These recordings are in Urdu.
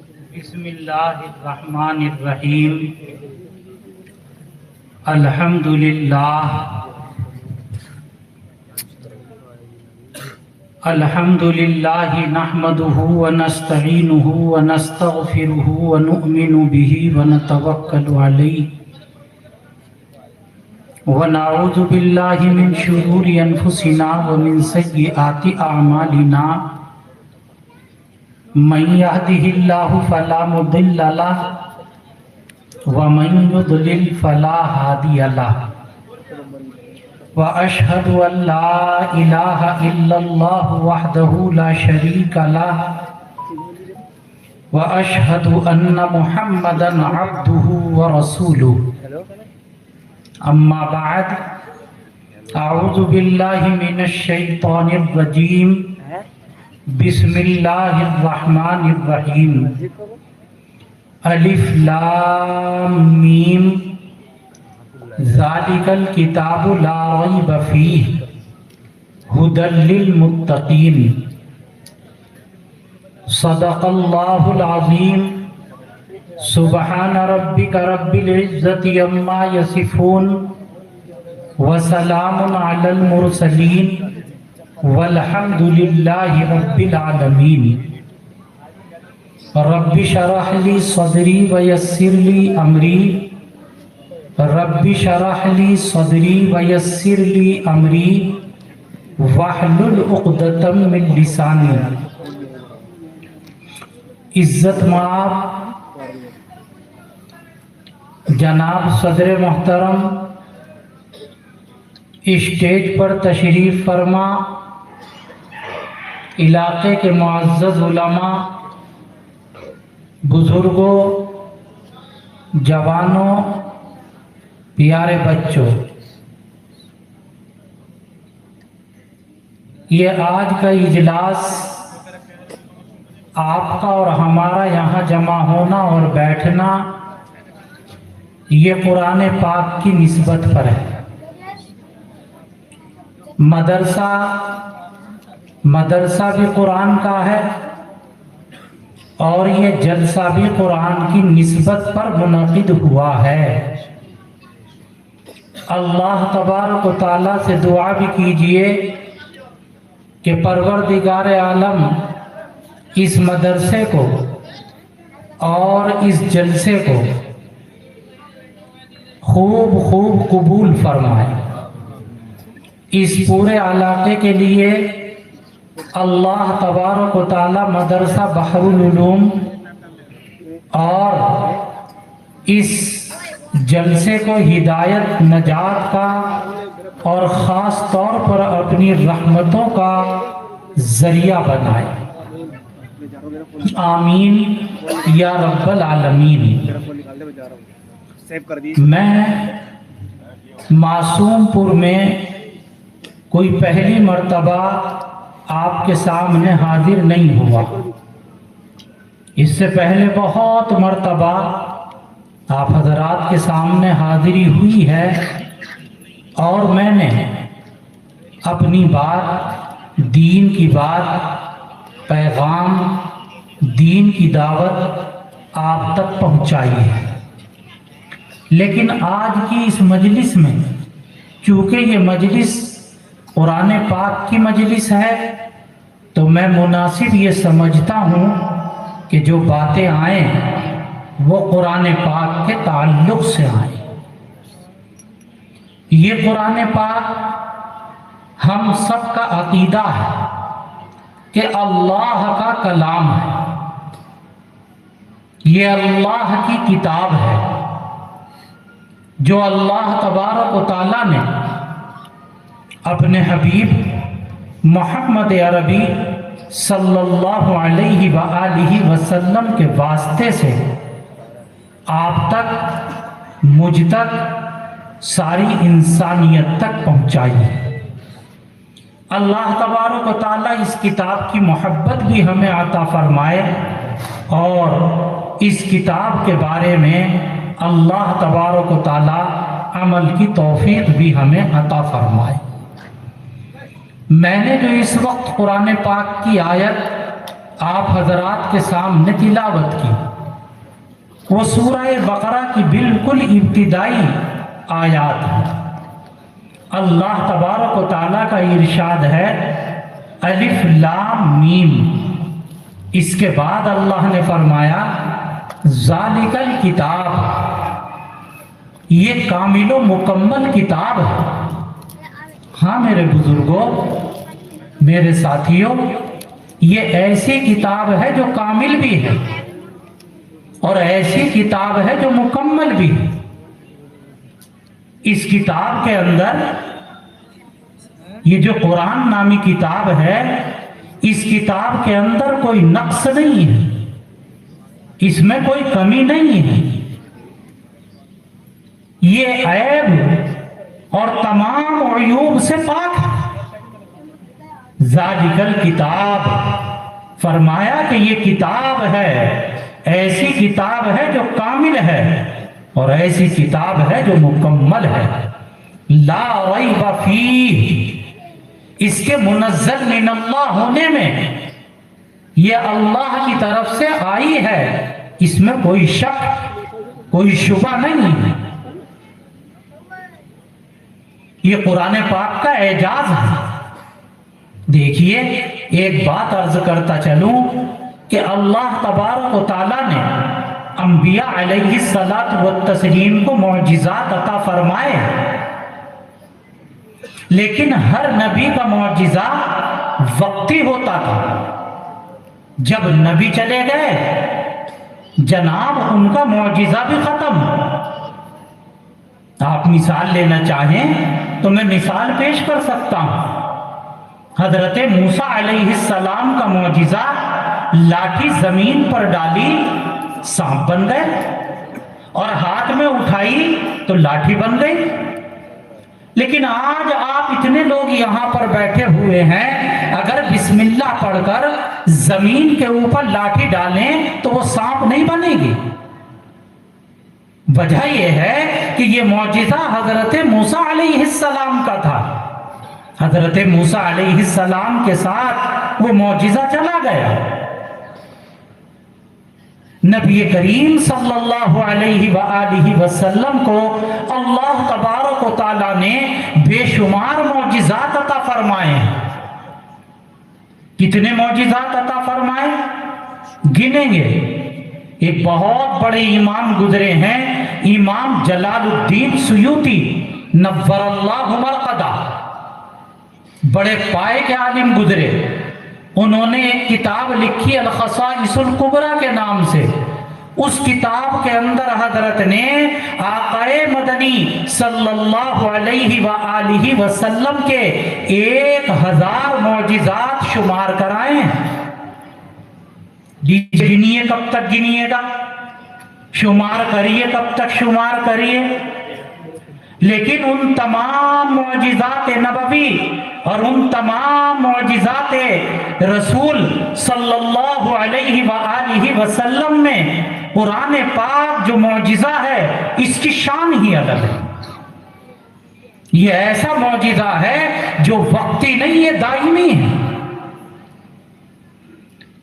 بسم اللہ الرحمن الرحیم الحمد للہ نحمده ونستعینه ونستغفره ونؤمن به ونتوکل علیہ ونعوذ باللہ من شرور انفسنا ومن سیئات اعمالنا من يهده الله فلا مضل له ومن يضلل فلا هادي له وأشهد أن لا إله إلا الله وحده لا شريك له وأشهد أن محمدا عبده ورسوله أما بعد أعوذ بالله من الشيطان الرجيم بسم اللہ الرحمن الرحیم الف لام میم ذالک الکتاب لا ریب فیہ ھدی للمتقین صدق اللہ العظیم سبحان ربک رب العزت عما یصفون وسلام علی المرسلین والحمد للہ رب العالمین رب اشرح لی صدری ویسر لی امری رب اشرح لی صدری ویسر لی امری واحلل عقدۃ من لسانی عزت مآب جناب صدر محترم اسٹیج پر تشریف فرما علاقے کے معزز علماء بزرگوں جوانوں پیارے بچوں، یہ آج کا اجلاس آپ کا اور ہمارا یہاں جمع ہونا اور بیٹھنا یہ قرآن پاک کی نسبت پر ہے۔ مدرسہ بھی قرآن کا ہے اور یہ جلسہ بھی قرآن کی نسبت پر منعقد ہوا ہے۔ اللہ تبارک و تعالیٰ سے دعا بھی کیجئے کہ پروردگار عالم اس مدرسے کو اور اس جلسے کو خوب خوب قبول فرمائے۔ اس پورے علاقے کے لیے اللہ تبارک و تعالی مدرسہ بحر العلوم اور اس جلسے کو ہدایت نجات کا اور خاص طور پر اپنی رحمتوں کا ذریعہ بنائے، آمین یا رب العالمین۔ میں معصوم پور میں کوئی پہلی مرتبہ آپ کے سامنے حاضر نہیں ہوا، اس سے پہلے بہت مرتبہ آپ حضرات کے سامنے حاضری ہوئی ہے اور میں نے اپنی بات، دین کی بات، پیغام، دین کی دعوت آپ تک پہنچائی ہے۔ لیکن آج کی اس مجلس میں چونکہ یہ مجلس قرآن پاک کی مجلس ہے تو میں مناسب یہ سمجھتا ہوں کہ جو باتیں آئیں وہ قرآن پاک کے تعلق سے آئیں۔ یہ قرآن پاک ہم سب کا عقیدہ ہے کہ اللہ کا کلام ہے، یہ اللہ کی کتاب ہے جو اللہ تبارک و تعالیٰ نے اپنے حبیب محمد عربی صلی اللہ علیہ وآلہ وسلم کے واسطے سے آپ تک، مجھ تک، ساری انسانیت تک پہنچائی ہے۔ اللہ تبارک و تعالیٰ اس کتاب کی محبت بھی ہمیں عطا فرمائے اور اس کتاب کے بارے میں اللہ تبارک و تعالیٰ عمل کی توفیق بھی ہمیں عطا فرمائے۔ میں نے جو اس وقت قرآن پاک کی آیت آپ حضرات کے سامنے تلاوت کی، وہ سورہ بقرہ کی بالکل ابتدائی آیات ہیں۔ اللہ تبارک و تعالیٰ کا ارشاد ہے الف لام میم، اس کے بعد اللہ نے فرمایا ذالک الکتاب، یہ کامل و مکمل کتاب ہے۔ ہاں میرے بزرگوں، میرے ساتھیوں، یہ ایسی کتاب ہے جو کامل بھی ہے اور ایسی کتاب ہے جو مکمل بھی ہے۔ اس کتاب کے اندر یہ جو قرآن نامی کتاب ہے، اس کتاب کے اندر کوئی نقص نہیں ہے، اس میں کوئی کمی نہیں ہے، یہ عیب اور تمام عیوب سے پاک ہے۔ ذالک الکتاب، فرمایا کہ یہ کتاب ہے، ایسی کتاب ہے جو کامل ہے اور ایسی کتاب ہے جو مکمل ہے۔ لا ریب فیہ، اس کے منزل من اللہ ہونے میں، یہ اللہ کی طرف سے آئی ہے، اس میں کوئی شک کوئی شبہ نہیں ہے۔ یہ قرآن پاک کا اعجاز ہے۔ دیکھیے، ایک بات عرض کرتا چلوں کہ اللہ تبارک و تعالیٰ نے انبیاء علیہ الصلاۃ والتسلیم کو معجزات عطا فرمائے، لیکن ہر نبی کا معجزہ وقتی ہوتا تھا۔ جب نبی چلے گئے جناب ان کا معجزہ بھی ختم۔ آپ مثال لینا چاہیں تو میں مثال پیش کر سکتا ہوں۔ حضرت موسیٰ علیہ السلام کا معجزہ، لاٹھی زمین پر ڈالی سانپ بن گئے، اور ہاتھ میں اٹھائی تو لاٹھی بن گئی۔ لیکن آج آپ اتنے لوگ یہاں پر بیٹھے ہوئے ہیں، اگر بسم اللہ پڑھ کر زمین کے اوپر لاٹھی ڈالیں تو وہ سانپ نہیں بنے گی۔ وجہ یہ ہے کہ یہ معجزہ حضرت موسیٰ علیہ السلام کا تھا۔ حضرت موسیٰ علیہ السلام کے ساتھ وہ معجزہ چلا گیا۔ نبی کریم صلی اللہ علیہ وآلہ وسلم کو اللہ تبارک و تعالیٰ نے بے شمار معجزات عطا فرمائے ہیں۔ کتنے معجزات عطا فرمائے گنیں گے؟ ایک بہت بڑے امام گزرے ہیں، امام جلال الدین سیوطی نور اللہ مرقدہ، بڑے پائے کے عالم گزرے۔ انہوں نے ایک کتاب لکھی الخصائص الکبریٰ کے نام سے۔ اس کتاب کے اندر حضرت نے آقا مدنی صلی اللہ علیہ وآلہ وسلم کے 1000 معجزات شمار کرائے ہیں۔ گنیے کب تک گنیے گا، شمار کریے کب تک شمار کریے، لیکن ان تمام معجزات نبوی اور ان تمام معجزات رسول صلی اللہ علیہ وآلہ وسلم میں قرآن پاک جو معجزہ ہے اس کی شان ہی الگ ہے۔ یہ ایسا معجزہ ہے جو وقتی نہیں، یہ دائمی ہے۔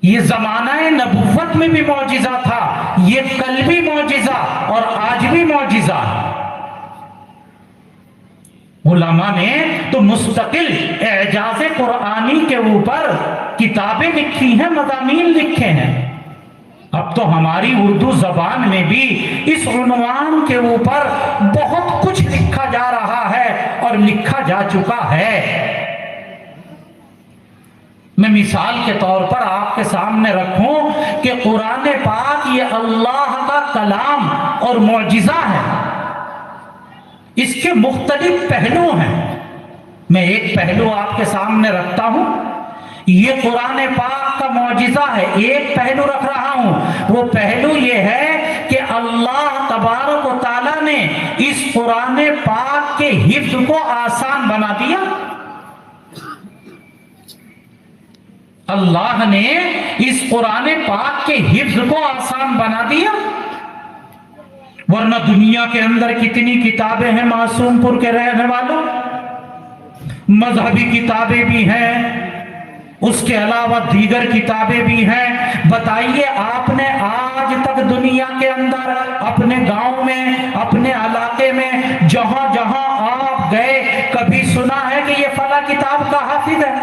یہ زمانہ نبوت میں بھی معجزہ تھا، یہ کل بھی معجزہ اور آج بھی معجزہ ہے۔ علماء نے تو مستقل اعجاز قرآنی کے اوپر کتابیں لکھی ہیں، مضامین لکھے ہیں۔ اب تو ہماری اردو زبان میں بھی اس عنوان کے اوپر بہت کچھ لکھا جا رہا ہے اور لکھا جا چکا ہے۔ میں مثال کے طور پر آپ کے سامنے رکھوں کہ قرآن پاک یہ اللہ کا کلام اور معجزہ ہے۔ اس کے مختلف پہلو ہیں، میں ایک پہلو آپ کے سامنے رکھتا ہوں۔ یہ قرآن پاک کا معجزہ ہے، ایک پہلو رکھ رہا ہوں۔ وہ پہلو یہ ہے کہ اللہ تبارک و تعالیٰ نے اس قرآن پاک کے حفظ کو آسان بنا دیا۔ اللہ نے اس قرآن پاک کے حفظ کو آسان بنا دیا، ورنہ دنیا کے اندر کتنی کتابیں ہیں معصوم پور کے رہنے والوں، مذہبی کتابیں بھی ہیں، اس کے علاوہ دیگر کتابیں بھی ہیں۔ بتائیے آپ نے آج تک دنیا کے اندر اپنے گاؤں میں، اپنے علاقے میں، جہاں جہاں آپ گئے، کبھی سنا ہے کہ یہ فلاں کتاب کا حافظ ہے؟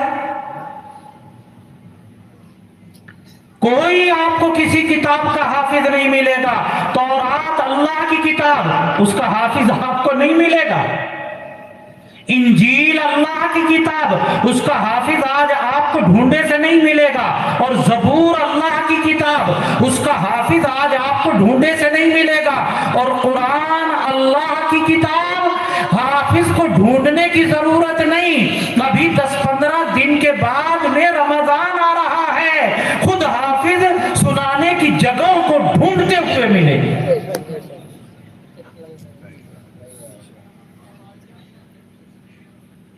کوئی آپ کو کسی کتاب کا حافظ نہیں ملے گا۔ تورات اللہ کی کتاب، اس کا حافظ آپ کو نہیں ملے گا۔ انجیل اللہ کی کتاب، اس کا حافظ آج آپ کو ڈھونڈے سے نہیں ملے گا۔ اور زبور اللہ کی کتاب، اس کا حافظ آج آپ کو ڈھونڈے سے نہیں ملے گا۔ اور قرآن اللہ کی کتاب، حافظ کو ڈھونڈنے کی ضرورت نہیں۔ ابھی 10-15 دن کے بعد میں رمضان آ رہا ہے، خود حافظ سنانے کی جگہوں کو ڈھونڈتے ہوئے ملے گی۔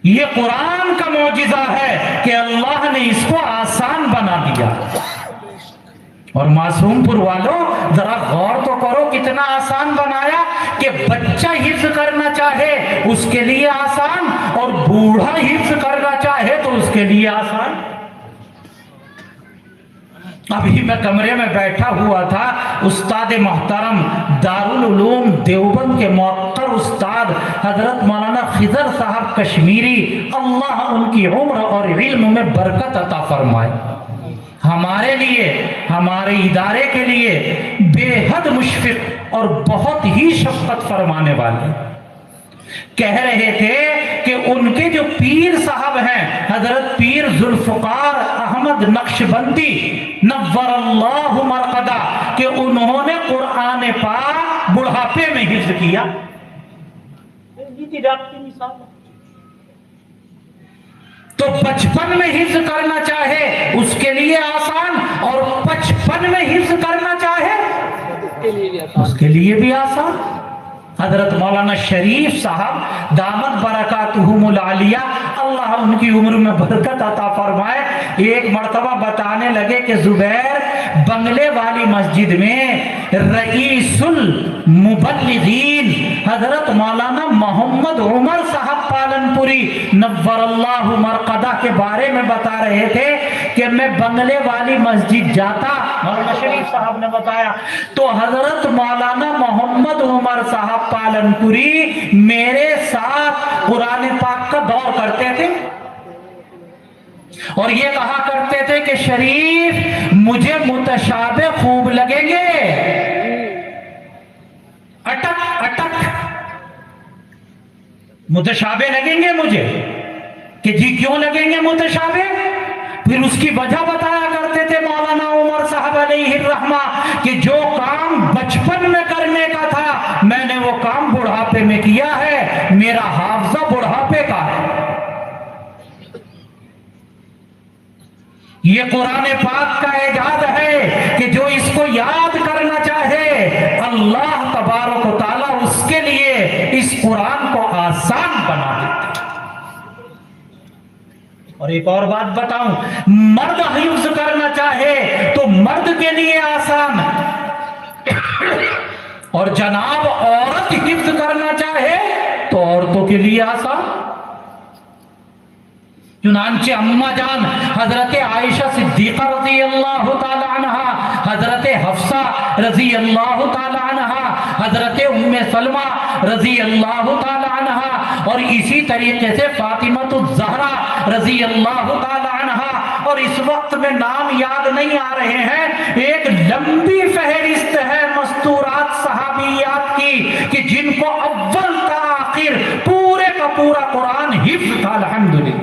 یہ قرآن کا معجزہ ہے کہ اللہ نے اس کو آسان بنا دیا۔ اور معصوم پور والوں ذرا غور تو کرو، کتنا آسان بنایا کہ بچہ حفظ کرنا چاہے اس کے لیے آسان، اور بوڑھا حفظ کرنا چاہے تو اس کے لیے آسان۔ ابھی میں کمرے میں بیٹھا ہوا تھا، استاد محترم دارالعلوم دیوبند کے معطر استاد حضرت مولانا خضر صاحب کشمیری، اللہ ان کی عمر اور علم میں برکت عطا فرمائے، ہمارے لیے، ہمارے ادارے کے لیے بے حد مشفق اور بہت ہی شفقت فرمانے والے، کہہ رہے تھے کہ ان کے جو پیر صاحب ہیں حضرت پیر ذوالفقار احمد نقشبندی نور اللہ مرقدہ، کہ انہوں نے قرآن پاک بڑھاپے میں حفظ کیا۔ تو بچپن میں حفظ کرنا چاہے اس کے لیے آسان، اور 55 میں حفظ کرنا چاہے اس کے لیے بھی آسان۔ حضرت مولانا شریف صاحب دامت برکاتہم العالیہ، اللہ ان کی عمر میں برکت عطا فرمائے، ایک مرتبہ بتانے لگے کہ زبیر، بنگلے والی مسجد میں رئیس المبلغین حضرت مولانا محمد عمر صاحب پالنپوری نور اللہ مرقدہ کے بارے میں بتا رہے تھے کہ میں بنگلے والی مسجد جاتا، مولانا شریف صاحب نے بتایا، تو حضرت مولانا محمد عمر صاحب پالنپوری میرے ساتھ قرآن پاک کا دور کرتے تھے، اور یہ کہا کرتے تھے کہ شریف مجھے متشابہ خوب لگیں گے، اٹک اٹک متشابہ لگیں گے مجھے، کہ جی کیوں لگیں گے متشابہ؟ پھر اس کی وجہ بتایا کرتے تھے مولانا عمر صاحب علیہ الرحمہ کہ جو کام بچپن میں کرنے کا تھا میں نے وہ کام بڑھاپے میں کیا ہے، میرا حافظہ بڑھاپے کا ہے۔ یہ قرآن پاک کا اعجاز ہے کہ جو اس کو یاد کرنا چاہے اللہ تبارک و تعالیٰ اس کے لیے اس قرآن کو آسان بنا دیتا ہے۔ اور ایک اور بات بتاؤں، مرد حفظ کرنا چاہے تو مرد کے لیے آسان، اور جناب عورت حفظ کرنا چاہے تو عورتوں کے لیے آسان۔ چنانچہ اماں جان حضرت عائشہ صدیقہ رضی اللہ تعالی عنہا، حضرت حفصہ رضی اللہ تعالی عنہا، حضرت ام سلمہ رضی اللہ تعالی عنہا، اور اسی طریقے سے فاطمہ الزہرا رضی اللہ تعالی عنہا، اور اس وقت میں نام یاد نہیں آ رہے ہیں، ایک لمبی فہرست ہے مستورات صحابیات کی کہ جن کو اول تا آخر پورے کا پورا قرآن حفظ تھا، الحمدللہ۔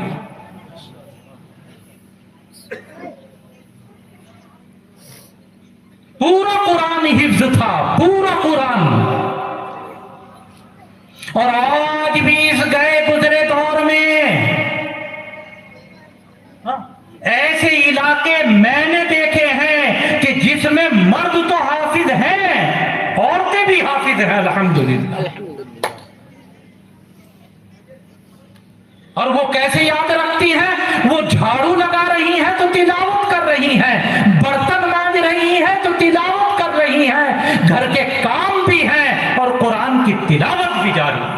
پورا قرآن حفظ تھا، پورا قرآن۔ اور آج بھی اس گئے گزرے دور میں ایسے علاقے میں نے دیکھے ہیں کہ جس میں مرد تو حافظ ہیں، عورتیں بھی حافظ ہیں، الحمدللہ۔ اور وہ کیسے یاد رکھتی ہیں؟ وہ جھاڑو لگا رہی ہیں تو تلاوت کر رہی ہیں، برتن مانج رہی ہیں تو تلاوت کر رہی ہیں، گھر کے کام بھی ہیں اور قرآن کی تلاوت بھی جاری ہے۔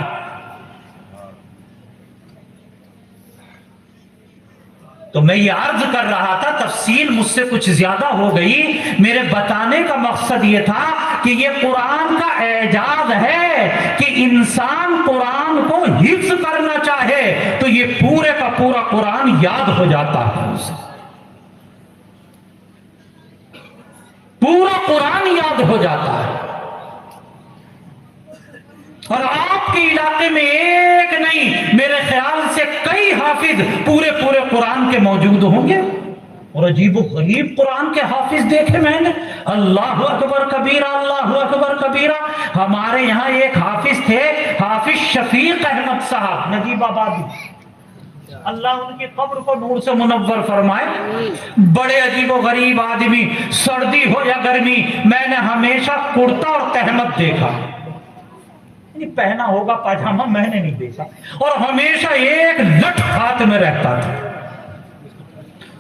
تو میں یہ عرض کر رہا تھا، تفصیل مجھ سے کچھ زیادہ ہو گئی، میرے بتانے کا مقصد یہ تھا کہ یہ قرآن کا اعجاز ہے کہ انسان قرآن کو حفظ کرنا چاہے تو یہ پورے کا پورا قرآن یاد ہو جاتا ہے، اسے پورا قرآن یاد ہو جاتا ہے۔ اور آپ کے علاقے میں ایک نہیں، میرے خیال سے کئی حافظ پورے قرآن کے موجود ہوں گے، اور عجیب و غریب قرآن کے حافظ دیکھے میں نے، اللہ اکبر کبیرہ، اللہ اکبر کبیرہ۔ ہمارے یہاں ایک حافظ تھے، حافظ شفیق احمد صاحب نجیب آبادی، اللہ ان کی قبر کو نور سے منور فرمائے، بڑے عجیب و غریب آدمی، سردی ہو یا گرمی میں نے ہمیشہ کرتا اور تہمت دیکھا، پہنا ہوگا پاجامہ میں نے نہیں دیکھا، اور ہمیشہ ایک لٹ ہاتھ میں رہتا تھا،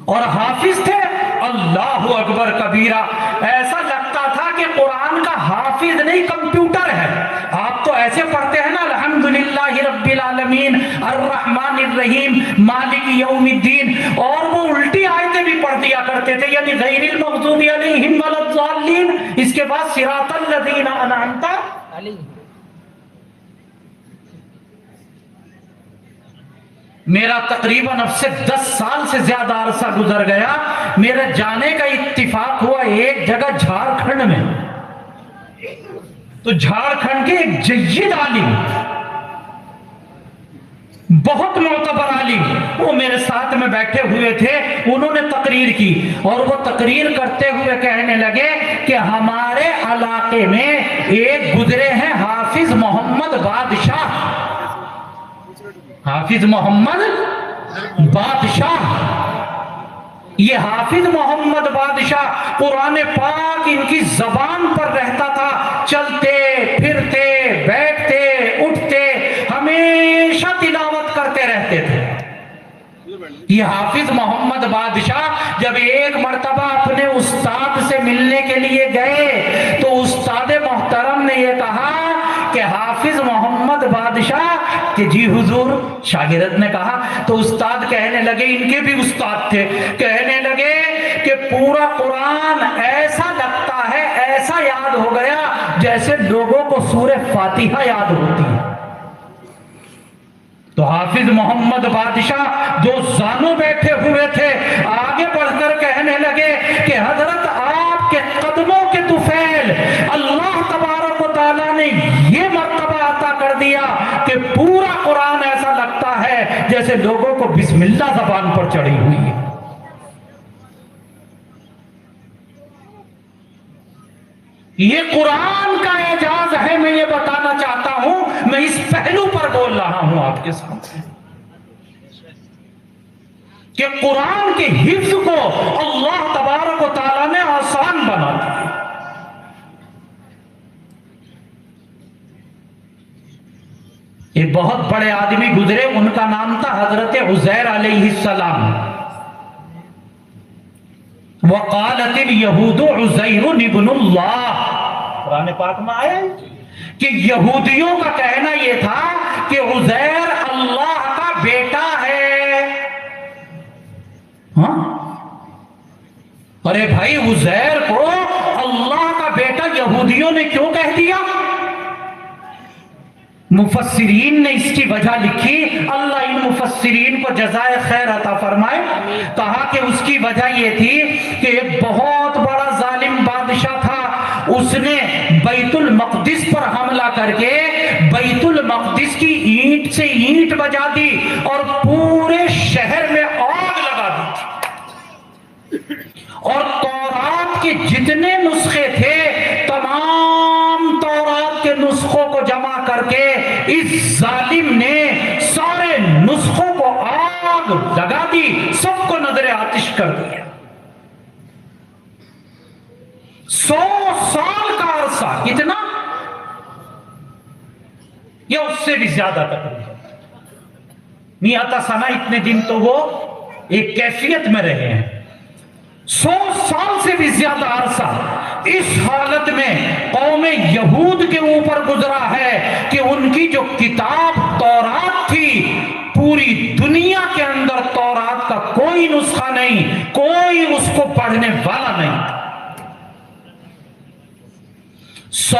اور حافظ تھے، اللہ اکبر کبیرہ۔ ایسا لگتا تھا کہ قرآن کا حافظ نہیں کمپیوٹر ہے۔ آپ تو ایسے پڑھتے ہیں نا، الحمدللہ رب العالمین الرحمن الرحیم مالک یوم الدین، اور وہ الٹی آیتیں بھی پڑھ دیا کرتے تھے، یعنی غیر المغضوب علیہم ولا الضالین، اس کے بعد صراط الذین انعمت علیہم۔ میرا تقریباً اب سے 10 سال سے زیادہ عرصہ گزر گیا، میرے جانے کا اتفاق ہوا ایک جگہ جھارکھنڈ میں، تو جھارکھنڈ کے ایک جید عالم، بہت معتبر عالم، وہ میرے ساتھ میں بیٹھے ہوئے تھے، انہوں نے تقریر کی، اور وہ تقریر کرتے ہوئے کہنے لگے کہ ہمارے علاقے میں ایک گزرے ہیں حافظ محمد بادشاہ، حافظ محمد بادشاہ۔ یہ حافظ محمد بادشاہ قرآن پاک ان کی زبان پر رہتا تھا، چلتے پھرتے بیٹھتے اٹھتے ہمیشہ تلاوت کرتے رہتے تھے۔ یہ حافظ محمد بادشاہ جب ایک مرتبہ اپنے استاد سے ملنے کے لیے گئے تو استاد محترم نے یہ کہا کہ حافظ محمد بادشاہ، کہ جی حضور، شاگرد نے کہا، تو استاد کہنے لگے، ان کے بھی استاد تھے، کہنے لگے کہ پورا قرآن ایسا لگتا ہے، ایسا یاد ہو گیا جیسے لوگوں کو سورہ فاتحہ یاد ہوتی ہے۔ تو حافظ محمد بادشاہ جو زانوں بیٹھے ہوئے تھے آگے بڑھ کر کہنے لگے کہ حضرت آپ کے قدموں کے طفیل اللہ تبارک و تعالیٰ نے یہ مرتبہ عطا کر دیا کہ پورا قرآن ایسا لگتا ہے جیسے لوگوں کو بسم اللہ زبان پر چڑھی ہوئی ہے۔ یہ قرآن کا اعجاز ہے، میں یہ بتانا چاہتا ہوں، میں اس پہلو پر بول رہا ہوں آپ کے سامنے کہ قرآن کے حفظ کو اللہ تبارک و تعالیٰ نے آسان بنا دیا۔ ایک بہت بڑے آدمی گزرے، ان کا نام تھا حضرت عزیر علیہ السلام۔ وقالت اليہود عزیر ابن اللہ، قرآن پاک میں آیا کہ یہودیوں کا کہنا یہ تھا کہ عزیر اللہ کا بیٹا ہے۔ ہاں، ارے بھائی، عزیر کو اللہ کا بیٹا یہودیوں نے کیوں کہہ دیا؟ مفسرین نے اس کی وجہ لکھی، اللہ ان مفسرین کو جزائے خیر عطا فرمائے، کہا کہ اس کی وجہ یہ تھی کہ ایک بہت بڑا ظالم بادشاہ تھا، اس نے بیت المقدس پر حملہ کر کے بیت المقدس کی اینٹ سے اینٹ بجا دی اور پورے شہر میں آگ لگا دی تھی، اور تورات کے جتنے نسخے تھے تمام تورات کے نسخوں کو جمع کر کے اس ظالم نے سارے نسخوں کو آگ لگا دی، سب کو نظر آتش کر دیا۔ 100 سال کا عرصہ، کتنا؟ یا اس سے بھی زیادہ تک، میاتا سنا، اتنے دن تو وہ ایک کیفیت میں رہے ہیں۔ 100 سال سے بھی زیادہ عرصہ اس حالت میں قوم یہود کے اوپر گزرا ہے کہ ان کی جو کتاب تورات تھی، پوری دنیا کے اندر تورات کا کوئی نسخہ 100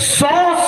100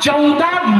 14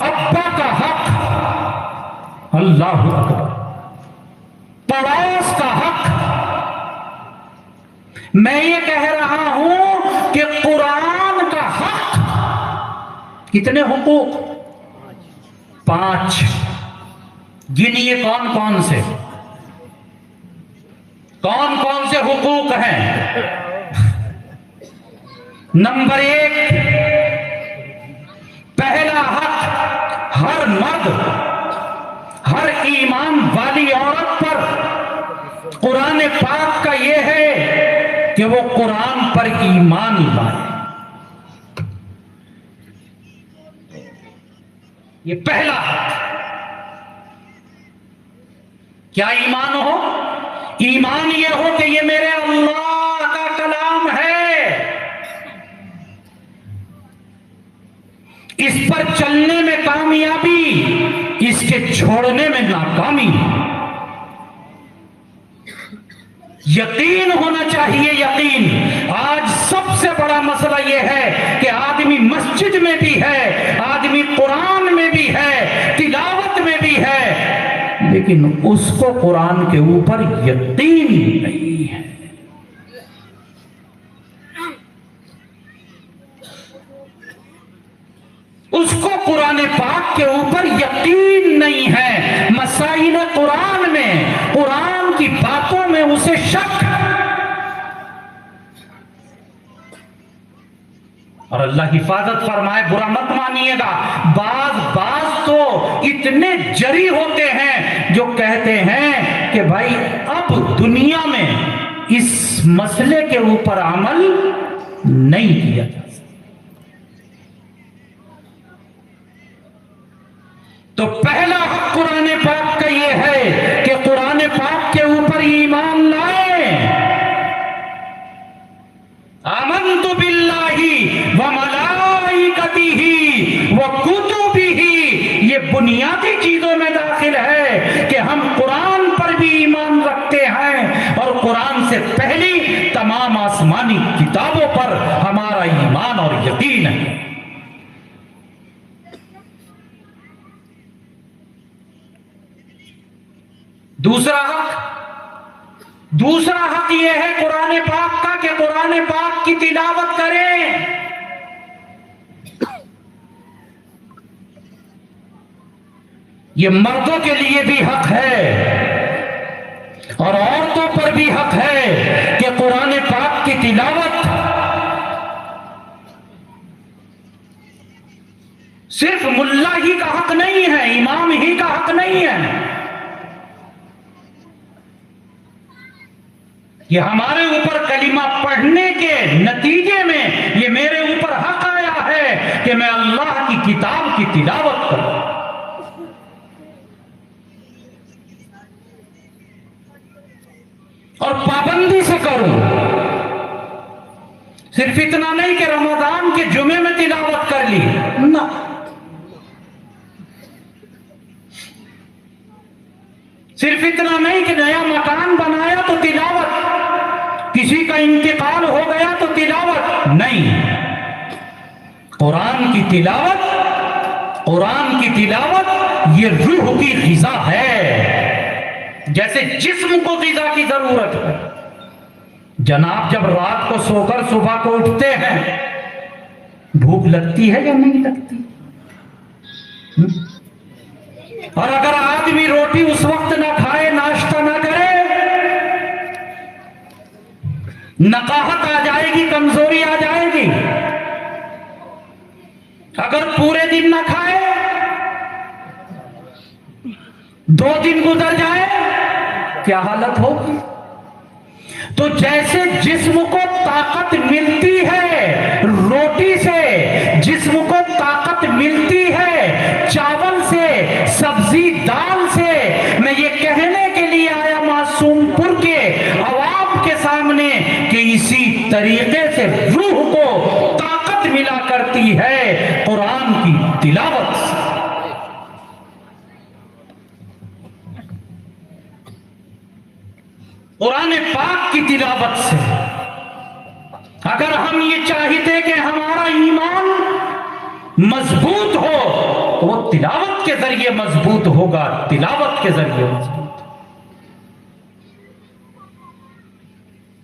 ابا کا حق، اللہ اکبر، پڑوس کا حق۔ میں یہ کہہ رہا ہوں کہ قرآن کا حق، کتنے حقوق؟ 5۔ گنیے کون کون سے، کون کون سے حقوق ہیں؟ نمبر 1، پہلا حق ہر مرد، ہر ایمان والی عورت پر قرآن پاک کا یہ ہے کہ وہ قرآن پر ایمان لائے۔ یہ پہلا حق۔ کیا ایمان ہو؟ ایمان یہ ہو کہ یہ میرے اللہ کا کلام ہے، اس پر چلنے میں کامیابی، اس کے چھوڑنے میں ناکامی۔ یقین ہونا چاہیے، یقین۔ آج سب سے بڑا مسئلہ یہ ہے کہ آدمی مسجد میں بھی ہے، آدمی قرآن میں بھی ہے، تلاوت میں بھی ہے، لیکن اس کو قرآن کے اوپر یقین نہیں ہے۔ اس کو قرآن پاک کے اوپر یقین نہیں ہے۔ مسائل قرآن میں، قرآن کی باتوں میں اسے شک۔ اور اللہ حفاظت فرمائے، برا مت مانیے گا، بعض تو اتنے جری ہوتے ہیں جو کہتے ہیں کہ بھائی اب دنیا میں اس مسئلے کے اوپر عمل نہیں کیا جا سکتا۔ تو پہلا حق قرآن پاک کا یہ ہے کہ قرآن پاک کے اوپر ایمان لائیں۔ آمنت باللہ وملائکتہ وکتبہ، یہ بنیادی چیزوں میں داخل ہے کہ ہم قرآن پر بھی ایمان رکھتے ہیں، اور قرآن سے پہلی تمام آسمانی کتابوں پر ہمارا ایمان اور یقین ہے۔ دوسرا حق یہ ہے قرآن پاک کا کہ قرآن پاک کی تلاوت کریں۔ یہ مردوں کے لیے بھی حق ہے اور عورتوں پر بھی حق ہے کہ قرآن پاک کی تلاوت صرف ملا ہی کا حق نہیں ہے، امام ہی کا حق نہیں ہے، یہ ہمارے اوپر کلمہ پڑھنے کے نتیجے میں یہ میرے اوپر حق آیا ہے کہ میں اللہ کی کتاب کی تلاوت کروں۔ اور پابندی سے کروں، صرف اتنا نہیں کہ رمضان کے جمعے میں تلاوت کر لی، نہ، صرف اتنا نہیں کہ نیا مکان بنایا تو تلاوت، کسی کا انتقال ہو گیا تو تلاوت نہیں۔ قرآن کی تلاوت یہ روح کی غذا ہے، جیسے جسم کو غذا کی ضرورت ہے۔ جناب جب رات کو سو کر صبح کو اٹھتے ہیں، بھوک لگتی ہے یا نہیں لگتی؟ اور اگر آدمی روٹی اس وقت نہ کھائے، ناشتہ نہ کرے، نقاہت آ جائے گی، کمزوری آ جائے گی۔ اگر پورے دن نہ کھائے، 2 دن گزر جائے، کیا حالت ہوگی؟ تو جیسے جسم کو طاقت ملتی ہے روٹی سے، جسم کو طاقت ملتی ہے چاول سے، سبزی دال سے، میں یہ کہنے کے لیے آیا معصوم پور کے عوام کے سامنے کہ اسی طریقے سے روح کو طاقت ملا کرتی ہے قرآن کی تلاوت سے۔ قرآن پاک کی تلاوت سے اگر ہم یہ چاہتے کہ ہمارا ایمان مضبوط ہو تو وہ تلاوت کے ذریعے مضبوط ہوگا، تلاوت کے ذریعے مضبوط۔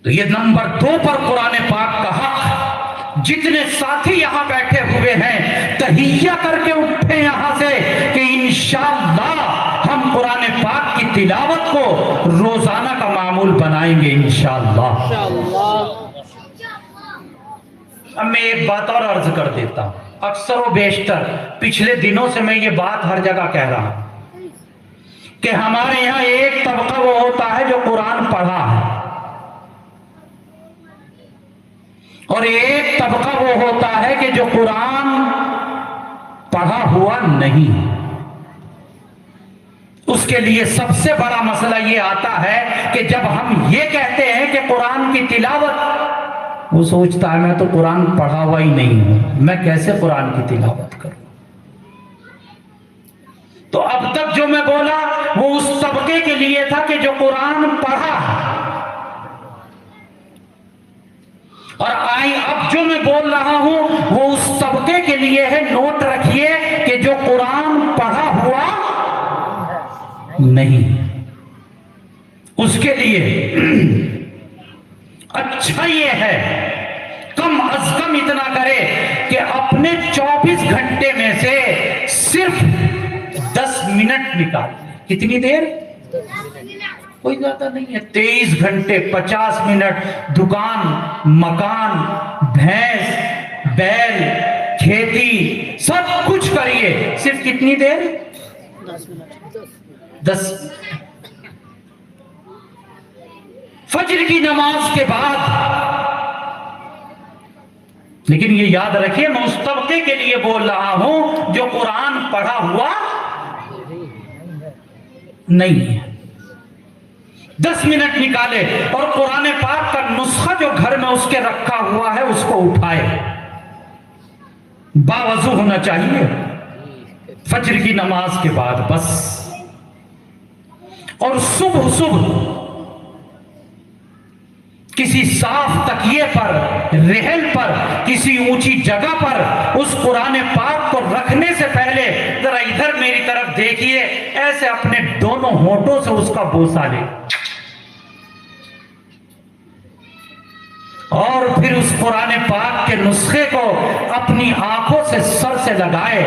تو یہ نمبر 2 پر قرآن پاک کا حق۔ جتنے ساتھی یہاں بیٹھے ہوئے ہیں تحیہ کر کے اٹھے یہاں سے کہ انشاءاللہ ہم قرآن پاک کی تلاوت کو روزانہ کا معمول بنائیں گے انشاءاللہ۔ اب میں ایک بات اور عرض کر دیتا ہوں، اکثر و بیشتر پچھلے دنوں سے میں یہ بات ہر جگہ کہہ رہا ہوں کہ ہمارے یہاں ایک طبقہ وہ ہوتا ہے جو قرآن پڑھا ہے، اور ایک طبقہ وہ ہوتا ہے کہ جو قرآن پڑھا ہوا نہیں۔ اس کے لیے سب سے بڑا مسئلہ یہ آتا ہے کہ جب ہم یہ کہتے ہیں کہ قرآن کی تلاوت، وہ سوچتا ہے میں تو قرآن پڑھا ہوا ہی نہیں ہوں، میں کیسے قرآن کی تلاوت کروں؟ تو اب تک جو میں بولا وہ اس طبقے کے لیے تھا کہ جو قرآن پڑھا ہے، اور اب جو میں بول رہا ہوں وہ اس طبقے کے لیے ہے، نوٹ رکھیے کہ جو قرآن پڑھا ہوا نہیں۔ اس کے لیے اچھا یہ ہے کم از کم اتنا کرے کہ اپنے 24 گھنٹے میں سے صرف 10 منٹ نکال۔ کتنی دیر؟ کوئی زیادہ نہیں ہے، 23 گھنٹے 50 منٹ دکان، مکان، بھینس، بیل، کھیتی سب کچھ کریے، صرف کتنی دیر؟ 10۔ فجر کی نماز کے بعد۔ لیکن یہ یاد رکھیے میں اس طبقے کے لیے بول رہا ہوں جو قرآن پڑھا ہوا نہیں ہے۔ 10 منٹ نکالے اور قرآن پاک کا نسخہ جو گھر میں اس کے رکھا ہوا ہے اس کو اٹھائے، باوضو ہونا چاہیے فجر کی نماز کے بعد بس، اور صبح کسی صاف تکیے پر، رحل پر، کسی اونچی جگہ پر اس قرآن پاک کو رکھنے سے پہلے ذرا ادھر میری طرف دیکھیے، ایسے اپنے دونوں ہونٹوں سے اس کا بوسہ لے، اور پھر اس قرآن پاک کے نسخے کو اپنی آنکھوں سے سر سے لگائے،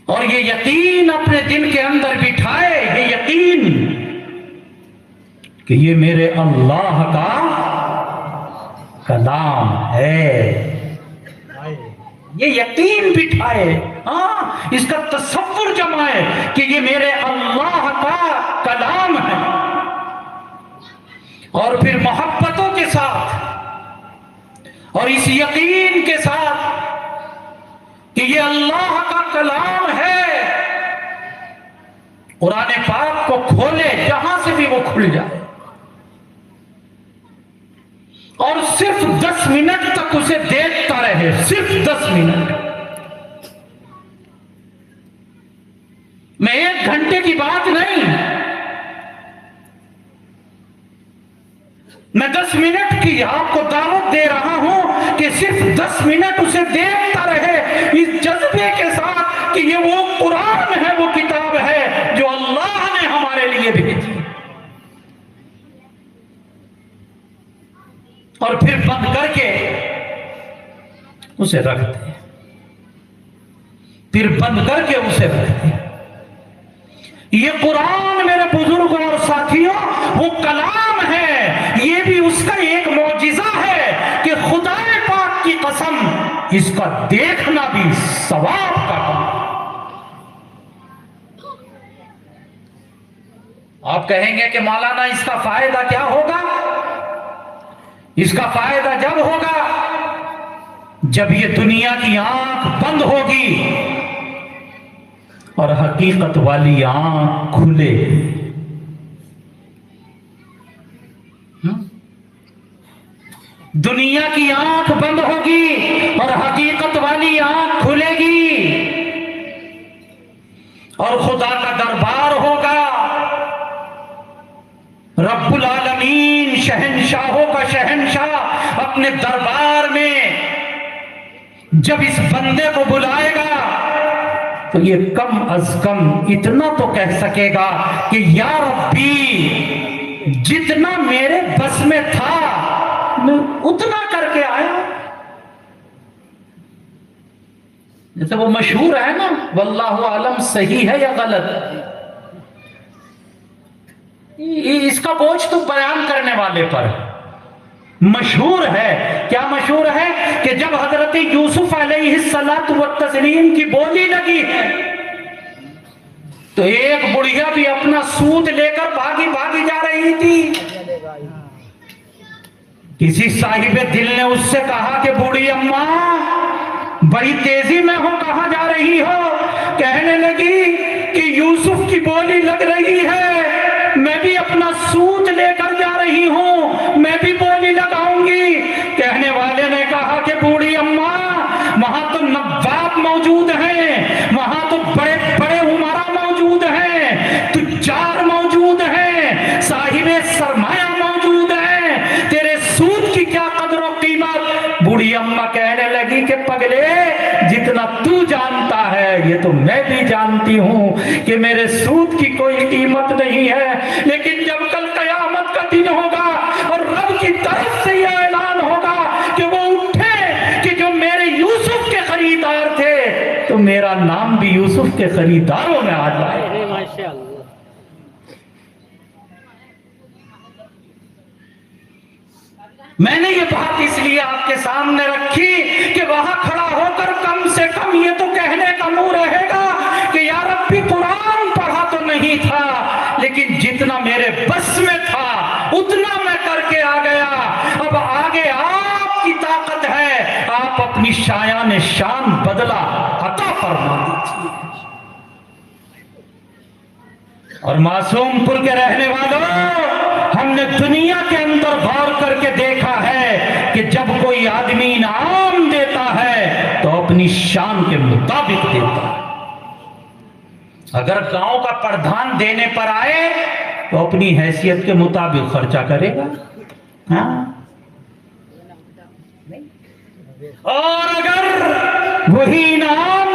اور یہ یقین اپنے دل کے اندر بٹھائے، یہ یقین کہ یہ میرے اللہ کا کلام ہے، یہ یقین بٹھائے، ہاں اس کا تصور جمائے کہ یہ میرے اللہ کا کلام ہے، اور پھر محبتوں کے ساتھ اور اس یقین کے ساتھ کہ یہ اللہ کا کلام ہے، قرآن پاک کو کھولے جہاں سے بھی وہ کھل جائے، اور صرف 10 منٹ تک اسے دیکھتا رہے، صرف 10 منٹ۔ میں 1 گھنٹے کی بات نہیں، میں 10 منٹ کی آپ کو دعوت دے رہا ہوں کہ صرف 10 منٹ اسے دیکھتا رہے اس جذبے کے ساتھ کہ یہ وہ قرآن ہے، وہ کتاب ہے جو اللہ نے ہمارے لیے بھیجی، اور پھر بند کر کے اسے رکھ دے، پھر بند کر کے اسے رکھ دے۔ یہ قرآن میرے بزرگوں اور ساتھیوں وہ کلام ہے، یہ بھی اس کا ایک معجزہ ہے کہ خدا پاک کی قسم اس کا دیکھنا بھی ثواب کا کام۔ آپ کہیں گے کہ مولانا اس کا فائدہ کیا ہوگا؟ اس کا فائدہ جب ہوگا جب یہ دنیا کی آنکھ بند ہوگی اور حقیقت والی آنکھ کھلے۔ دنیا کی آنکھ بند ہوگی اور حقیقت والی آنکھ کھلے گی، اور خدا کا دربار ہوگا، رب العالمین شہنشاہوں کا شہنشاہ اپنے دربار میں جب اس بندے کو بلائے گا تو یہ کم از کم اتنا تو کہہ سکے گا کہ یا ربی جتنا میرے بس میں تھا میں اتنا کر کے آیا. جیسے وہ مشہور ہے نا، واللہ عالم صحیح ہے یا غلط، اس کا بوجھ تو بیان کرنے والے پر مشہور ہے. کیا مشہور ہے؟ کہ جب حضرت یوسف علیہ الصلوۃ والتسلیم کی بولی لگی ہے تو ایک بڑھیا بھی اپنا سوت لے کر بھاگی جا رہی تھی. کسی صاحب دل نے اس سے کہا کہ بوڑھی اماں بڑی تیزی میں ہو، کہاں جا رہی ہو؟ کہنے لگی کہ یوسف کی بولی لگ رہی ہے، میں بھی اپنا سوت لے کر جا رہی ہوں، میں بھی بولی لگاؤں گی. کہنے والے نے کہا کہ بوڑھی اماں وہاں تو نواب موجود ہیں، وہاں تو بڑے بڑے عمرا موجود ہیں، تجار موجود ہیں، صاحب سرمایہ موجود ہیں، تیرے سود کی کیا قدر و قیمت؟ بوڑھی اماں کہنے لگی کہ پگلے جتنا تو جانتا ہے یہ تو میں بھی جانتی ہوں کہ میرے سود کی کوئی قیمت نہیں ہے، لیکن جب کل قیامت کا دن ہوگا اور رب کی طرف سے یہ اعلان ہوگا کہ وہ اٹھے کہ جو میرے یوسف کے خریدار تھے تو میرا نام بھی یوسف کے خریداروں میں آ جائے. میں نے یہ بات اس لیے آپ کے سامنے رکھی کہ وہاں کھڑا ہو کر کم سے کم یہ تو کہنے کا منہ رہے گا کہ یا ربی قرآن پڑھا تو نہیں تھا لیکن جتنا میرے بس میں تھا اتنا میں کر کے آ گیا. اب آگے آپ کی طاقت ہے، آپ اپنی شایان شان بدلا عطا فرما دیجیے. اور معصوم پور کے رہنے والوں، ہم نے دنیا کے اندر غور کر کے دیکھا ہے کہ جب کوئی آدمی انعام دیتا ہے تو اپنی شان کے مطابق دیتا ہے. اگر گاؤں کا پردھان دینے پر آئے تو اپنی حیثیت کے مطابق خرچہ کرے گا. اور اگر وہی انعام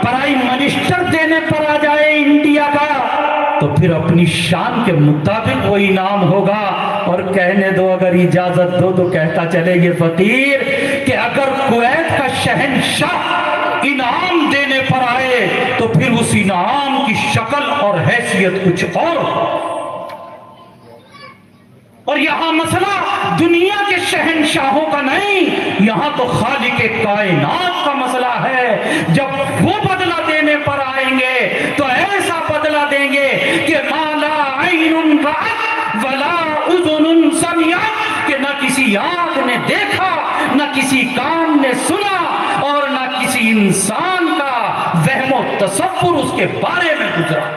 پرائم منسٹر دینے پر آ جائے انڈیا کا تو پھر اپنی شان کے مطابق وہ انعام ہوگا. اور کہنے دو، اگر اجازت دو تو کہتا چلے یہ فقیر کہ اگر کویت کا شہنشاہ انعام دینے پر آئے تو پھر اس انعام کی شکل اور حیثیت کچھ اور ہو. اور یہاں مسئلہ دنیا کے شہنشاہوں کا نہیں، یہاں تو خالق کائنات کا مسئلہ ہے. جب وہ بدلہ دینے پر آئیں گے تو ایسا بدلہ دیں گے کہ ما لا عین رأت ولا اذن سمعت، کہ نہ کسی آنکھ نے دیکھا، نہ کسی کان نے سنا، اور نہ کسی انسان کا وہم و تصور اس کے بارے میں گزرا.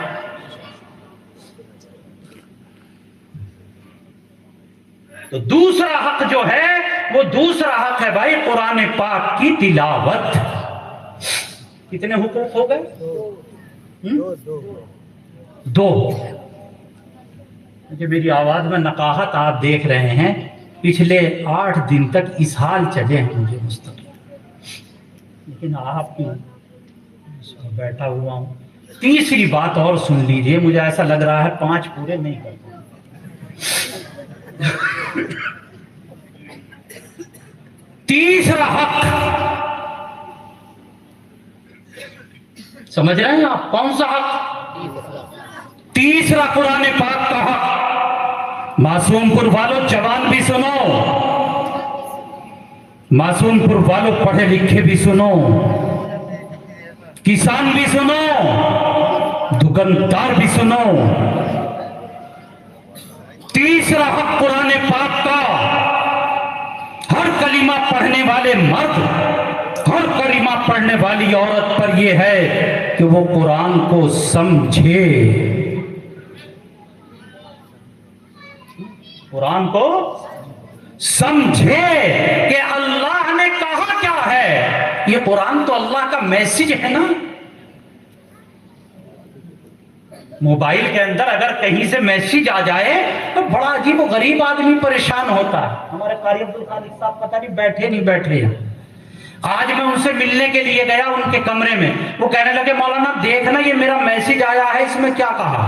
تو دوسرا حق جو ہے وہ دوسرا حق ہے بھائی قرآن پاک کی تلاوت. کتنے حقوق ہو گئے؟ دو. جو میری آواز میں نقاہت آپ دیکھ رہے ہیں، پچھلے 8 دن تک اسہال چلے ہیں مجھے مستقل، لیکن آپ کی بیٹھا ہوا ہوں. تیسری بات اور سن لیجئے، مجھے ایسا لگ رہا ہے 5 پورے نہیں کرتے. تیسرا حق سمجھ رہے ہیں آپ؟ کون سا حق؟ تیسرا قرآن پاک کا حق. معصوم پور والوں جوان بھی سنو، معصوم پور والوں پڑھے لکھے بھی سنو، کسان بھی سنو، دکاندار بھی سنو. تیسرا حق قرآن پاک کا ہر کلمہ پڑھنے والے مرد، ہر کلمہ پڑھنے والی عورت پر یہ ہے کہ وہ قرآن کو سمجھے. قرآن کو سمجھے کہ اللہ نے کہا کیا ہے. یہ قرآن تو اللہ کا میسج ہے نا. موبائل کے اندر اگر کہیں سے میسج آ جائے تو بڑا عجیب و غریب آدمی پریشان ہوتا ہے. ہمارے قاری عبدالخالق صاحب پتہ نہیں بیٹھے نہیں بیٹھے. آج میں ان سے ملنے کے لیے گیا ان کے کمرے میں، وہ کہنے لگے مولانا دیکھنا یہ میرا میسج آیا ہے، اس میں کیا کہا۔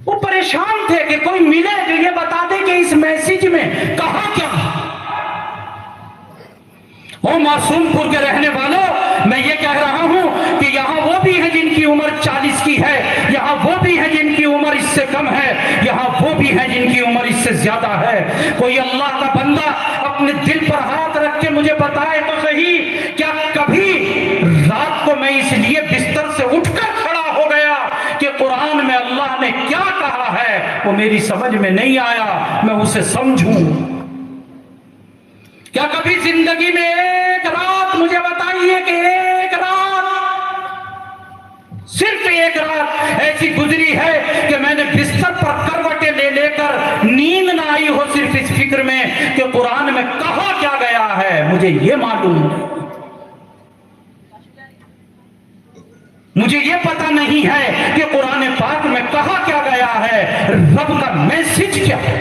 وہ پریشان تھے کہ کوئی ملے جو یہ بتا دے کہ اس میسج میں کہا کیا۔ وہ معصوم پور کے رہنے والوں، میں یہ کہہ رہا ہوں کہ یہاں وہ بھی ہیں جن کی عمر 40 کی ہے، یہاں وہ بھی ہیں جن کی عمر اس سے کم ہے، یہاں وہ بھی ہیں جن کی عمر اس سے زیادہ ہے۔ کوئی اللہ کا بندہ اپنے دل پر ہاتھ رکھ کے مجھے بتائے تو صحیح، کیا کبھی رات کو میں اس لیے بستر سے اٹھ کر کھڑا ہو گیا کہ قرآن میں اللہ نے کیا کہا ہے وہ میری سمجھ میں نہیں آیا، میں اسے سمجھوں؟ کیا کبھی زندگی میں ایک رات مجھے بتائیے کہ ایک رات، صرف ایک رات ایسی گزری ہے کہ میں نے بستر پر کروٹیں لے لے کر نیند نہ آئی ہو صرف اس فکر میں کہ قرآن میں کہا کیا گیا ہے مجھے یہ معلوم نہیں، مجھے یہ پتہ نہیں ہے کہ قرآن پاک میں کہا کیا گیا ہے، رب کا میسج کیا ہے۔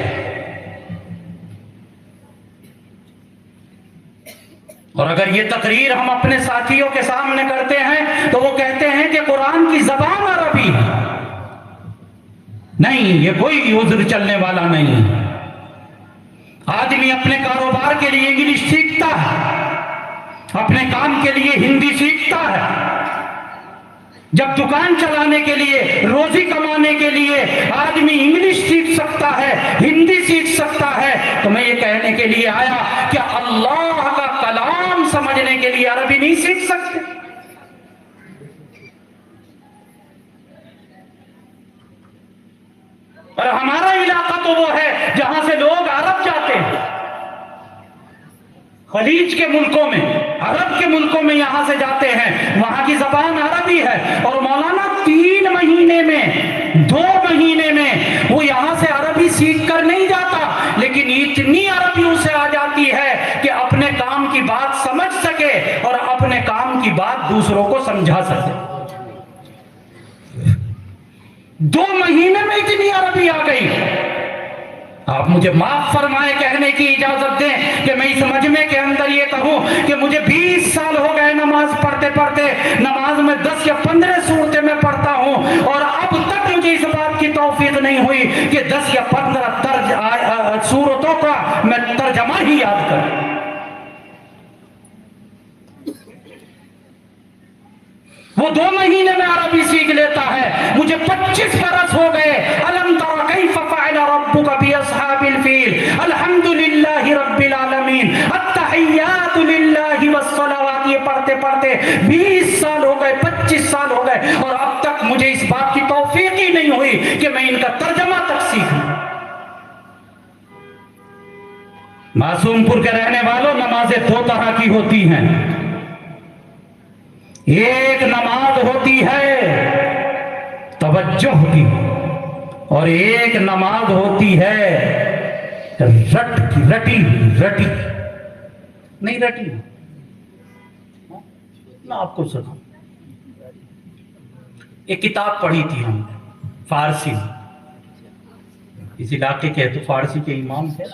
اور اگر یہ تقریر ہم اپنے ساتھیوں کے سامنے کرتے ہیں تو وہ کہتے ہیں کہ قرآن کی زبان عربی ہے۔ نہیں، یہ کوئی عذر چلنے والا نہیں۔ آدمی اپنے کاروبار کے لیے انگلش سیکھتا ہے، اپنے کام کے لیے ہندی سیکھتا ہے، جب دکان چلانے کے لیے، روزی کمانے کے لیے آدمی انگلش سیکھ سکتا ہے، ہندی سیکھ سکتا ہے، تو میں یہ کہنے کے لیے آیا کہ اللہ کا کلام سمجھنے کے لیے عربی نہیں سیکھ سکتے؟ اور ہمارا علاقہ تو وہ ہے جہاں سے لوگ عرب جاتے ہیں، خلیج کے ملکوں میں، عرب کے ملکوں میں یہاں سے جاتے ہیں، وہاں کی زبان عربی ہے، اور مولانا 3 مہینے میں 2 مہینے میں وہ یہاں سے عربی سیکھ کر نہیں جاتا، لیکن اتنی عربی اسے آ جاتی ہے کہ اپنے کام کی بات سمجھ سکے اور اپنے کام کی بات دوسروں کو سمجھا سکے۔ 2 مہینے میں اتنی عربی آ گئی۔ آپ مجھے معاف فرمائے کہنے کی اجازت دیں کہ میں اس مجمع کے اندر یہ کہوں کہ مجھے 20 سال ہو گئے نماز پڑھتے پڑھتے، نماز میں 10 یا 15 صورتیں میں پڑھتا ہوں، اور اب تک مجھے اس بات کی توفیق نہیں ہوئی کہ 10 یا 15 صورتوں کا میں ترجمہ ہی یاد کروں۔ وہ 2 مہینے میں عربی سیکھ لیتا ہے، مجھے 25 برس ہو گئے۔ الم تر کیف فعل ربک باصحاب الفیل، الحمدللہ رب العالمین، التحیات للہ والصلوات، یہ پڑھتے پڑھتے 20 سال ہو گئے، 25 سال ہو گئے، اور اب تک مجھے اس بات کی توفیق ہی نہیں ہوئی کہ میں ان کا ترجمہ تک سیکھوں۔ معصوم پور کے رہنے والوں، نمازیں 2 طرح کی ہوتی ہیں۔ ایک نماز ہوتی ہے توجہ کی، اور ایک نماز ہوتی ہے رٹی نہیں رٹی۔ میں آپ کو سناؤں، ایک کتاب پڑھی تھی ہم نے فارسی میں، اس علاقے کے تو فارسی کے امام تھے،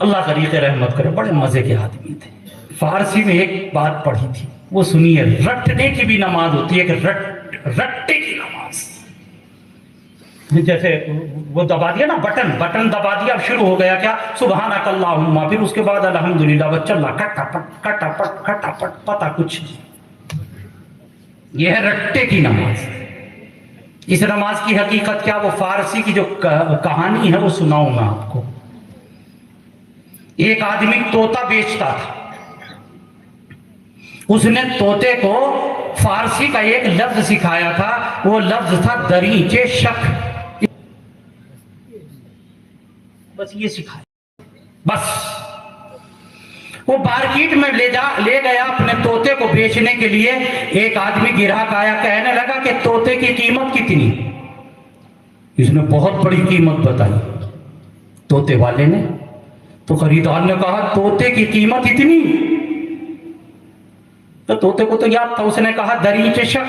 اللہ غریق رحمت کرے، بڑے مزے کے آدمی تھے۔ فارسی میں ایک بات پڑھی تھی، وہ سنیے۔ رٹنے کی بھی نماز ہوتی ہے کہ رٹے کی نماز، جیسے وہ دبا دیا نا بٹن دبا دیا، اب شروع ہو گیا کیا، سبحانک اللہم، پھر اس کے بعد الحمدللہ، وہ چلا کٹا پٹ پتہ کچھ نہیں۔ یہ ہے رٹے کی نماز۔ اس نماز کی حقیقت کیا، وہ فارسی کی جو کہانی ہے وہ سناؤں گا آپ کو۔ ایک آدمی طوطا بیچتا تھا، اس نے طوطے کو فارسی کا ایک لفظ سکھایا تھا، وہ لفظ تھا دریچے شک، بس یہ سکھایا، بس۔ وہ مارکیٹ میں لے گیا اپنے طوطے کو بیچنے کے لیے، ایک آدمی گراہک آیا، کہنے لگا کہ طوطے کی قیمت کتنی؟ اس نے بہت بڑی قیمت بتائی طوطے والے نے، تو خریدار نے کہا طوطے کی قیمت اتنی؟ تو طوطے کو تو یاد تھا، اس نے کہا دریچے شک۔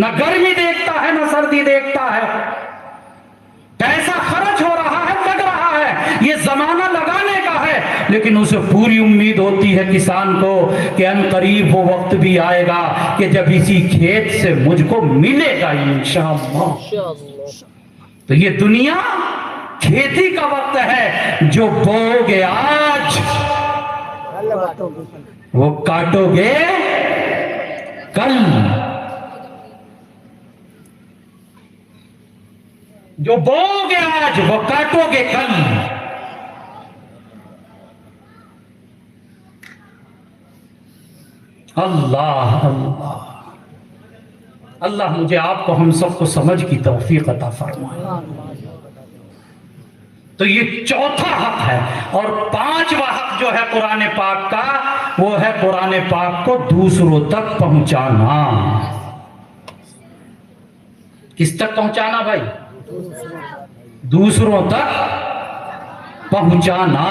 نہ گرمی دیکھتا ہے نہ سردی دیکھتا ہے. پیسہ خرچ ہو رہا ہے، لگ رہا ہے، یہ زمانہ لگانے کا ہے، لیکن اسے پوری امید ہوتی ہے کسان کو کہ ان قریب وہ وقت بھی آئے گا کہ جب اسی کھیت سے مجھ کو ملے گا انشاءاللہ. تو یہ دنیا کھیتی کا وقت ہے. جو بو گے آج وہ کاٹو گے کل. جو بو گے آج وہ کاٹو گے کل. اللہ اللہ اللہ مجھے آپ کو ہم سب کو سمجھ کی توفیق عطا فرمائے. تو یہ چوتھا حق ہے. اور پانچواں حق جو ہے قرآن پاک کا، وہ ہے قرآن پاک کو دوسروں تک پہنچانا. کس تک پہنچانا بھائی؟ دوسروں تک پہنچانا.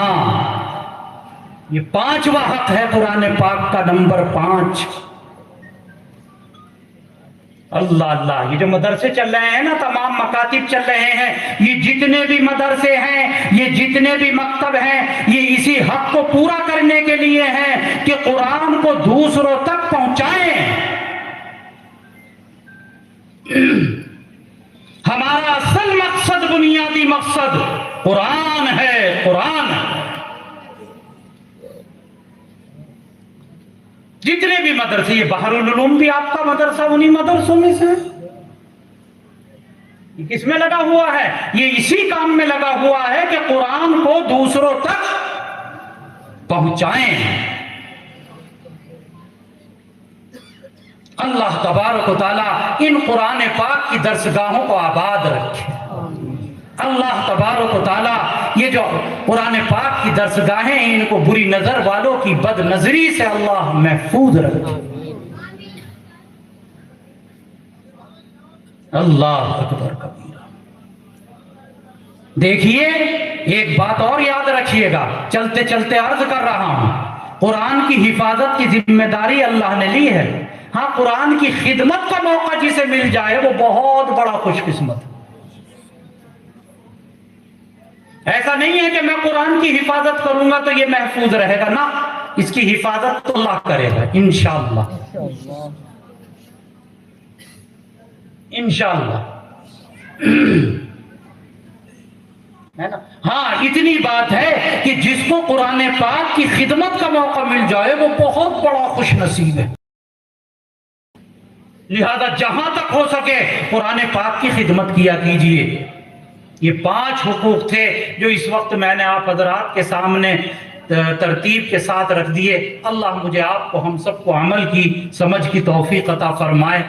یہ پانچواں حق ہے قرآن پاک کا، نمبر 5. اللہ اللہ، یہ جو مدرسے چل رہے ہیں نا، تمام مکاتب چل رہے ہیں، یہ جتنے بھی مدرسے ہیں، یہ جتنے بھی مکتب ہیں، یہ اسی حق کو پورا کرنے کے لیے ہیں کہ قرآن کو دوسروں تک پہنچائیں. ہمارا اصل مقصد، بنیادی مقصد قرآن ہے، قرآن. جتنے بھی مدرسے، یہ بحر العلوم بھی آپ کا مدرسہ انہی مدرسوں میں سے، یہ کس میں لگا ہوا ہے؟ یہ اسی کام میں لگا ہوا ہے کہ قرآن کو دوسروں تک پہنچائیں. اللہ تبارک و تعالیٰ ان قرآن پاک کی درسگاہوں کو آباد رکھے. اللہ تبارک و تعالیٰ یہ جو قرآن پاک کی درسگاہیں ہیں، ان کو بری نظر والوں کی بد نظری سے اللہ محفوظ رکھے. اللہ اکبر کبیرہ. دیکھیے ایک بات اور یاد رکھیے گا، چلتے چلتے عرض کر رہا ہوں، قرآن کی حفاظت کی ذمہ داری اللہ نے لی ہے. ہاں، قرآن کی خدمت کا موقع جسے مل جائے وہ بہت بڑا خوش قسمت. ایسا نہیں ہے کہ میں قرآن کی حفاظت کروں گا تو یہ محفوظ رہے گا، نہ، اس کی حفاظت تو اللہ کرے گا انشاءاللہ. انشاءاللہ ہے نا. ہاں، اتنی بات ہے کہ جس کو قرآن پاک کی خدمت کا موقع مل جائے وہ بہت بڑا خوش نصیب ہے. لہذا جہاں تک ہو سکے قرآن پاک کی خدمت کیا کیجئے. یہ 5 حقوق تھے جو اس وقت میں نے آپ حضرات کے سامنے ترتیب کے ساتھ رکھ دیے. اللہ مجھے آپ کو ہم سب کو عمل کی سمجھ کی توفیق عطا فرمائے.